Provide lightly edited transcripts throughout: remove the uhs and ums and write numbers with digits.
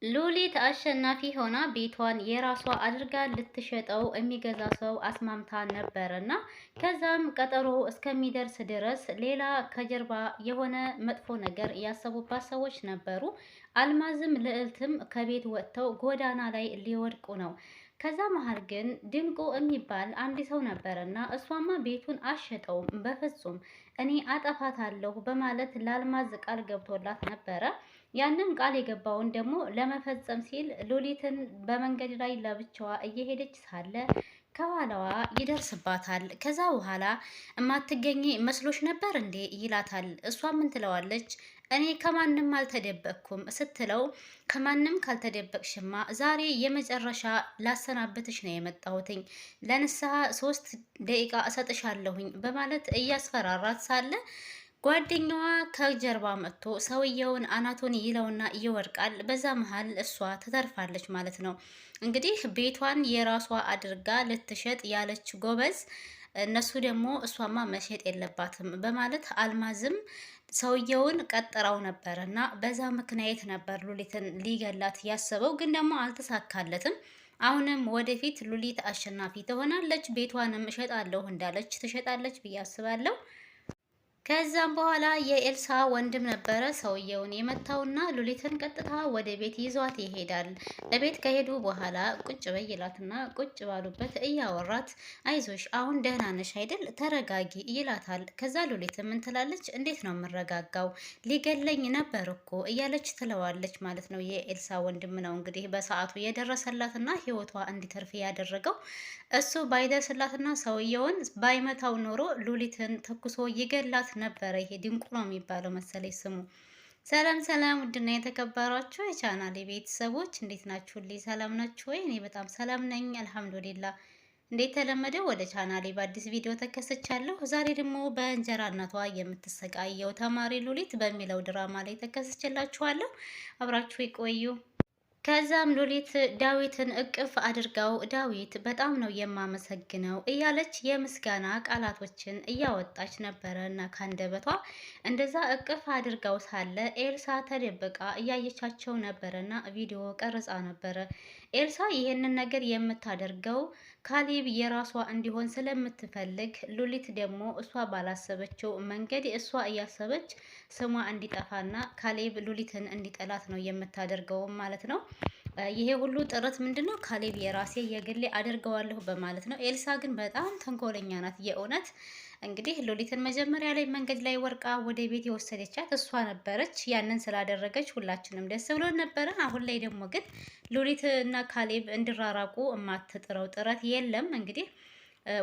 ሉሊት አሸናፊ ሆና ቤቷን የራሷ አድርጋ ልትሸጠው የሚገዛ ሰው አስማምታ ነበር እና ከዛም ቀጠሮ እስከሚደርስ ድረስ ሌላ ከጀርባ የሆነ መጥፎ ነገር ያሰቡባት ሰዎች ነበሩ። አልማዝም ልዕልትም ከቤት ወጥተው ጎዳና ላይ ሊወድቁ ነው። ከዛ መሀል ግን ድንቁ የሚባል አንድ ሰው ነበረና እሷማ ቤቱን አሸጠውም በፍጹም እኔ አጠፋታለሁ በማለት ለአልማዝ ቃል ገብቶላት ነበረ። ያንን ቃል የገባውን ደግሞ ለመፈጸም ሲል ሉሊትን በመንገድ ላይ ለብቻዋ እየሄደች ሳለ ከኋላዋ ይደርስባታል። ከዛ በኋላ እማትገኝ መስሎሽ ነበር እንዴ ይላታል። እሷ ምን ትለዋለች? እኔ ከማንም አልተደበቅኩም ስትለው ከማንም ካልተደበቅሽማ ዛሬ የመጨረሻ ላሰናብትሽ ነው የመጣሁትኝ ለንስሐ 3 ደቂቃ እሰጥሻለሁኝ በማለት እያስፈራራት ሳለ ጓደኛዋ ከጀርባ መጥቶ ሰውየውን አናቱን ይለውና ይወድቃል። በዛ መሀል እሷ ትተርፋለች ማለት ነው። እንግዲህ ቤቷን የራሷ አድርጋ ልትሸጥ ያለች ጎበዝ፣ እነሱ ደግሞ እሷማ መሸጥ የለባትም በማለት አልማዝም ሰውየውን ቀጥራው ነበር እና በዛ ምክንያት ነበር ሉሊትን ሊገላት ያሰበው፣ ግን ደግሞ አልተሳካለትም። አሁንም ወደፊት ሉሊት አሸናፊ ትሆናለች። ቤቷንም እሸጣለሁ እንዳለች ትሸጣለች ብዬ አስባለሁ። ከዛም በኋላ የኤልሳ ወንድም ነበረ ሰውየውን የመታውና ሉሊትን ቀጥታ ወደ ቤት ይዟት ይሄዳል። ለቤት ከሄዱ በኋላ ቁጭ በይ ይላትና ቁጭ ባሉበት እያወራት አይዞሽ አሁን ደህና ነሽ አይደል ተረጋጊ ይላታል። ከዛ ሉሊት ምን ትላለች? እንዴት ነው የምረጋጋው? ሊገለኝ ነበር እኮ እያለች ትለዋለች ማለት ነው። የኤልሳ ወንድም ነው እንግዲህ በሰዓቱ የደረሰላትና ህይወቷ እንዲተርፍ ያደረገው። እሱ ባይደርስላትና ሰውየውን ባይመታው ኖሮ ሉሊትን ተኩሶ ይገላት ነበረ። ይሄ ድንቁ ነው የሚባለው መሰለኝ ስሙ። ሰላም ሰላም፣ ውድና የተከበራችሁ የቻናሌ ቤተሰቦች እንዴት ናችሁልኝ? ሰላም ናችሁ ወይ? እኔ በጣም ሰላም ነኝ አልሐምዱሊላ። እንዴት ተለመደው ወደ ቻናሌ በአዲስ ቪዲዮ ተከስቻለሁ። ዛሬ ደግሞ በእንጀራ እናቷ የምትሰቃየው ተማሪ ሉሊት በሚለው ድራማ ላይ ተከስችላችኋለሁ። አብራችሁ ይቆዩ። ከዛም ሉሊት ዳዊትን እቅፍ አድርጋው ዳዊት በጣም ነው የማመሰግነው እያለች የምስጋና ቃላቶችን እያወጣች ነበረ እና ካንደበቷ እንደዛ እቅፍ አድርጋው ሳለ ኤልሳ ተደብቃ እያየቻቸው ነበረና ቪዲዮ ቀርጻ ነበረ። ኤልሳ ይህንን ነገር የምታደርገው ካሌብ የራሷ እንዲሆን ስለምትፈልግ፣ ሉሊት ደግሞ እሷ ባላሰበችው መንገድ እሷ እያሰበች ስሟ እንዲጠፋና ካሌብ ሉሊትን እንዲጠላት ነው የምታደርገው ማለት ነው። ይሄ ሁሉ ጥረት ምንድነው? ካሌብ የራሴ የግሌ አደርገዋለሁ በማለት ነው። ኤልሳ ግን በጣም ተንኮለኛ ናት የእውነት። እንግዲህ ሉሊትን መጀመሪያ ላይ መንገድ ላይ ወርቃ ወደ ቤት የወሰደቻት እሷ ነበረች። ያንን ስላደረገች ሁላችንም ደስ ብሎን ነበረ። አሁን ላይ ደግሞ ግን ሉሊት እና ካሌብ እንዲራራቁ የማትጥረው ጥረት የለም። እንግዲህ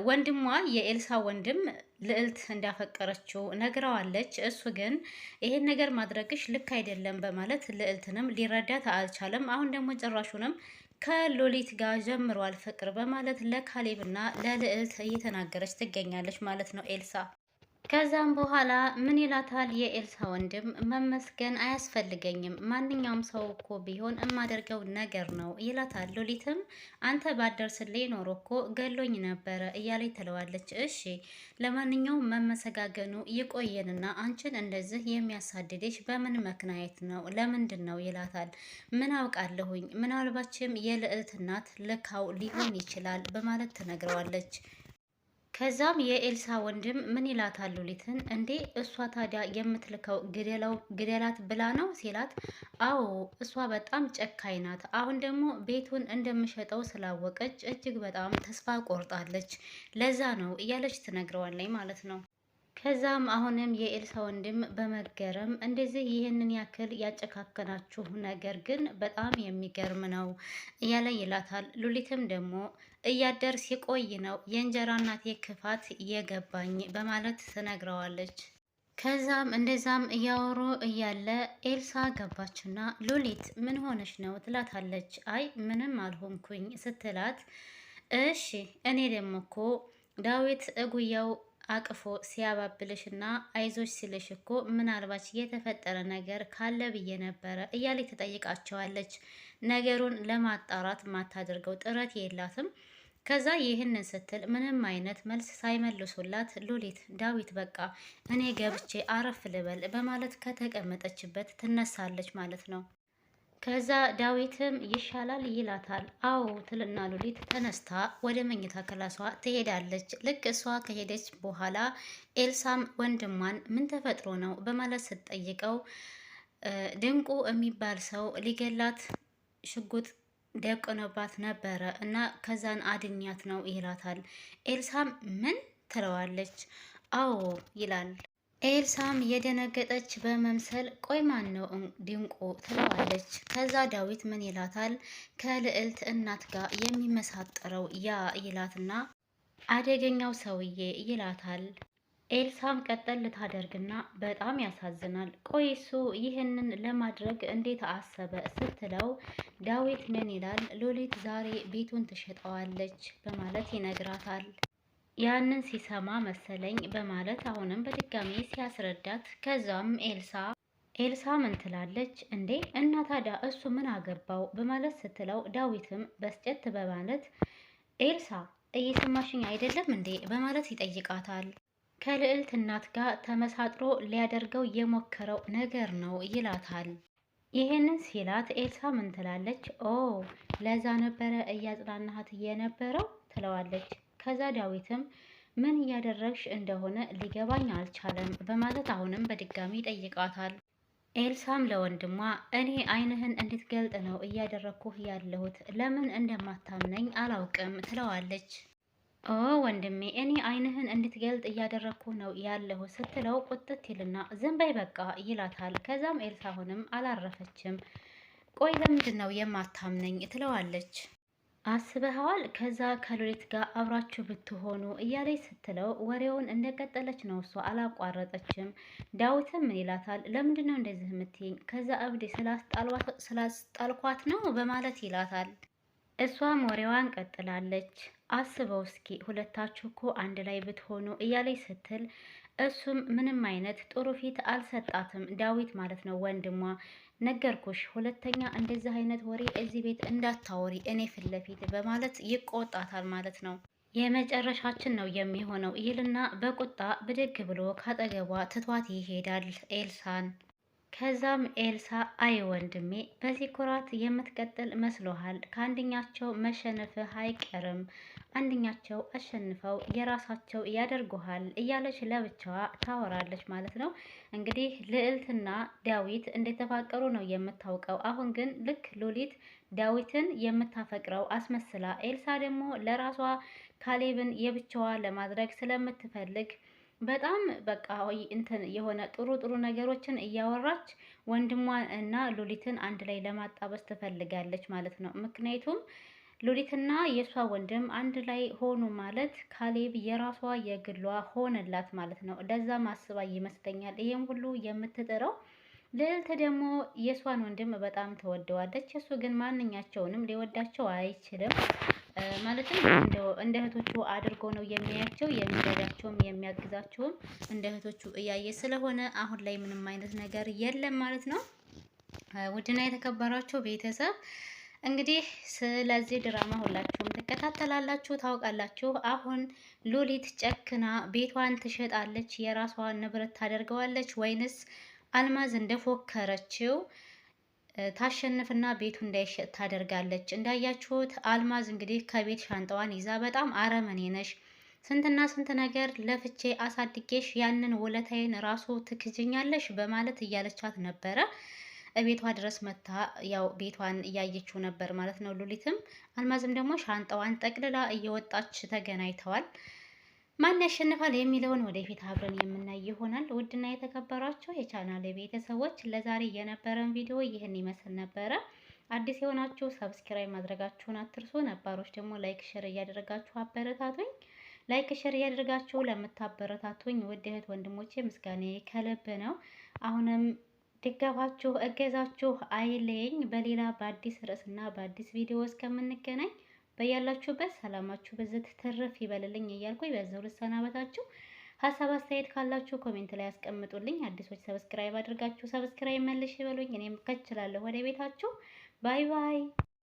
ወንድሟ የኤልሳ ወንድም ልዕልት እንዳፈቀረችው ነግረዋለች። እሱ ግን ይሄን ነገር ማድረግሽ ልክ አይደለም በማለት ልዕልትንም ሊረዳት አልቻለም። አሁን ደግሞ ጭራሹንም ከሎሊት ጋር ጀምሯል ፍቅር በማለት ለካሌብና ለልዕልት እየተናገረች ትገኛለች ማለት ነው ኤልሳ። ከዛም በኋላ ምን ይላታል የኤልሳ ወንድም፣ መመስገን አያስፈልገኝም ማንኛውም ሰው እኮ ቢሆን የማደርገው ነገር ነው ይላታል። ሉሊትም አንተ ባደርስልኝ ኖሮ እኮ ገሎኝ ነበረ እያለች ትለዋለች። እሺ ለማንኛውም መመሰጋገኑ ይቆየንና አንቺን እንደዚህ የሚያሳድድሽ በምን ምክንያት ነው? ለምንድን ነው ይላታል። ምን አውቃለሁኝ ምናልባችም የልዕልት እናት ልካው ሊሆን ይችላል በማለት ትነግረዋለች። ከዛም የኤልሳ ወንድም ምን ይላታል ሉሊትን፣ እንዴ እሷ ታዲያ የምትልከው ግደላት ብላ ነው ሲላት፣ አዎ እሷ በጣም ጨካኝ ናት። አሁን ደግሞ ቤቱን እንደምሸጠው ስላወቀች እጅግ በጣም ተስፋ ቆርጣለች። ለዛ ነው እያለች ትነግረዋለች ማለት ነው። ከዛም አሁንም የኤልሳ ወንድም በመገረም እንደዚህ ይህንን ያክል ያጨካከናችሁ ነገር ግን በጣም የሚገርም ነው እያለ ይላታል። ሉሊትም ደግሞ እያደር ሲቆይ ነው የእንጀራ እናቴ ክፋት የገባኝ በማለት ትነግረዋለች። ከዛም እንደዛም እያወሩ እያለ ኤልሳ ገባችና ሉሊት ምን ሆነች ነው ትላታለች። አይ ምንም አልሆንኩኝ ስትላት፣ እሺ እኔ ደግሞ እኮ ዳዊት እጉያው አቅፎ ሲያባብልሽ እና አይዞች ሲልሽ እኮ ምናልባች የተፈጠረ ነገር ካለ ብዬ ነበረ እያለች ትጠይቃቸዋለች። ነገሩን ለማጣራት የማታደርገው ጥረት የላትም። ከዛ ይህንን ስትል ምንም አይነት መልስ ሳይመልሱላት ሉሊት ዳዊት በቃ እኔ ገብቼ አረፍ ልበል በማለት ከተቀመጠችበት ትነሳለች ማለት ነው። ከዛ ዳዊትም ይሻላል ይላታል። አዎ ትልና ሉሊት ተነስታ ወደ መኝታ ክላሷ ትሄዳለች። ልክ እሷ ከሄደች በኋላ ኤልሳም ወንድሟን ምን ተፈጥሮ ነው በማለት ስትጠይቀው ድንቁ የሚባል ሰው ሊገላት ሽጉጥ ደቅኖባት ነበረ እና ከዛን አድኛት ነው ይላታል። ኤልሳም ምን ትለዋለች? አዎ ይላል። ኤልሳም የደነገጠች በመምሰል ቆይ ማን ነው ድንቁ ትለዋለች። ከዛ ዳዊት ምን ይላታል? ከልዕልት እናት ጋር የሚመሳጠረው ያ ይላትና አደገኛው ሰውዬ ይላታል። ኤልሳም ቀጠል ልታደርግና በጣም ያሳዝናል። ቆይ እሱ ይህንን ለማድረግ እንዴት አሰበ ስትለው ዳዊት ምን ይላል? ሉሊት ዛሬ ቤቱን ትሸጠዋለች በማለት ይነግራታል። ያንን ሲሰማ መሰለኝ በማለት አሁንም በድጋሚ ሲያስረዳት ከዛም ኤልሳ ምን ትላለች? እንዴ እና ታዲያ እሱ ምን አገባው በማለት ስትለው ዳዊትም በስጨት በማለት ኤልሳ እየሰማሽኝ አይደለም እንዴ በማለት ይጠይቃታል። ከልዕልት እናት ጋር ተመሳጥሮ ሊያደርገው የሞከረው ነገር ነው ይላታል። ይህንን ሲላት ኤልሳ ምን ትላለች? ኦ ለዛ ነበረ እያጽናናሃት የነበረው ትለዋለች። ከዛ ዳዊትም ምን እያደረግሽ እንደሆነ ሊገባኝ አልቻለም በማለት አሁንም በድጋሚ ይጠይቃታል። ኤልሳም ለወንድሟ እኔ ዓይንህን እንድትገልጥ ነው እያደረግኩህ ያለሁት ለምን እንደማታምነኝ አላውቅም ትለዋለች። ኦ ወንድሜ እኔ ዓይንህን እንድትገልጥ እያደረግኩ ነው ያለሁ ስትለው ቁጥት ይልና ዝም በይ በቃ ይላታል። ከዛም ኤልሳ አሁንም አላረፈችም። ቆይ ለምንድን ነው የማታምነኝ ትለዋለች። አስበኸዋል? ከዛ ከሉሊት ጋር አብራችሁ ብትሆኑ እያለች ስትለው ወሬውን እንደቀጠለች ነው እሷ አላቋረጠችም። ዳዊትም ምን ይላታል? ለምንድን ነው እንደዚህ የምትይኝ? ከዛ እብድ ስላስጣልኳት ነው በማለት ይላታል። እሷም ወሬዋን ቀጥላለች። አስበው እስኪ ሁለታችሁ እኮ አንድ ላይ ብትሆኑ እያለች ስትል እሱም ምንም አይነት ጥሩ ፊት አልሰጣትም። ዳዊት ማለት ነው ወንድሟ። ነገርኩሽ ሁለተኛ እንደዚህ አይነት ወሬ እዚህ ቤት እንዳታወሪ እኔ ፊት ለፊት በማለት ይቆጣታል ማለት ነው። የመጨረሻችን ነው የሚሆነው ይልና በቁጣ ብድግ ብሎ ካጠገቧ ትቷት ይሄዳል ኤልሳን። ከዛም ኤልሳ አይ ወንድሜ በዚህ ኩራት የምትቀጥል መስሎሃል? ከአንደኛቸው መሸነፍህ አይቀርም፣ አንደኛቸው አሸንፈው የራሳቸው ያደርጉሃል እያለች ለብቻዋ ታወራለች ማለት ነው። እንግዲህ ልዕልትና ዳዊት እንደተፋቀሩ ነው የምታውቀው። አሁን ግን ልክ ሉሊት ዳዊትን የምታፈቅረው አስመስላ፣ ኤልሳ ደግሞ ለራሷ ካሌብን የብቻዋ ለማድረግ ስለምትፈልግ በጣም በቃ እንትን የሆነ ጥሩ ጥሩ ነገሮችን እያወራች ወንድሟን እና ሉሊትን አንድ ላይ ለማጣበስ ትፈልጋለች ማለት ነው። ምክንያቱም ሉሊትና የእሷ ወንድም አንድ ላይ ሆኑ ማለት ካሌብ የራሷ የግሏ ሆነላት ማለት ነው። ለዛ ማስባ ይመስለኛል ይሄም ሁሉ የምትጥረው። ልዕልት ደግሞ የእሷን ወንድም በጣም ተወደዋለች። እሱ ግን ማንኛቸውንም ሊወዳቸው አይችልም። ማለትም እንደ እህቶቹ አድርጎ ነው የሚያያቸው። የሚረዳቸውም የሚያግዛቸውም እንደ እህቶቹ እያየ ስለሆነ አሁን ላይ ምንም አይነት ነገር የለም ማለት ነው። ውድና የተከበራችሁ ቤተሰብ እንግዲህ ስለዚህ ድራማ ሁላችሁም ትከታተላላችሁ፣ ታውቃላችሁ። አሁን ሉሊት ጨክና ቤቷን ትሸጣለች፣ የራሷን ንብረት ታደርገዋለች ወይንስ አልማዝ እንደፎከረችው ታሸንፍና ቤቱ እንዳይሸጥ ታደርጋለች? እንዳያችሁት አልማዝ እንግዲህ ከቤት ሻንጣዋን ይዛ በጣም አረመኔ ነሽ፣ ስንትና ስንት ነገር ለፍቼ አሳድጌሽ ያንን ውለታዬን ራሱ ትክጅኛለሽ በማለት እያለቻት ነበረ። ቤቷ ድረስ መታ ያው ቤቷን እያየችው ነበር ማለት ነው ሉሊትም። አልማዝም ደግሞ ሻንጣዋን ጠቅልላ እየወጣች ተገናኝተዋል። ማን ያሸንፋል የሚለውን ወደፊት አብረን የምናይ ይሆናል። ውድና የተከበራችሁ የቻናል ቤተሰቦች ለዛሬ የነበረን ቪዲዮ ይህን ይመስል ነበረ። አዲስ የሆናችሁ ሰብስክራይብ ማድረጋችሁን አትርሱ። ነባሮች ደግሞ ላይክ ሼር እያደረጋችሁ አበረታቱኝ። ላይክ ሼር እያደረጋችሁ ለምታበረታቱኝ ውድ እህት ወንድሞቼ ምስጋኔ ከልብ ነው። አሁንም ድጋፋችሁ እገዛችሁ አይለየኝ። በሌላ በአዲስ ርዕስና በአዲስ ቪዲዮ እስከምንገናኝ በያላችሁበት ሰላማችሁ በዝት ትርፍ ይበልልኝ እያልኩኝ በዛው ልሰናበታችሁ። ሀሳብ አስተያየት ካላችሁ ኮሜንት ላይ ያስቀምጡልኝ። አዲሶች ሰብስክራይብ አድርጋችሁ ሰብስክራይብ መልሽ ይበሉኝ። እኔም ከችላለሁ ወደ ቤታችሁ። ባይ ባይ።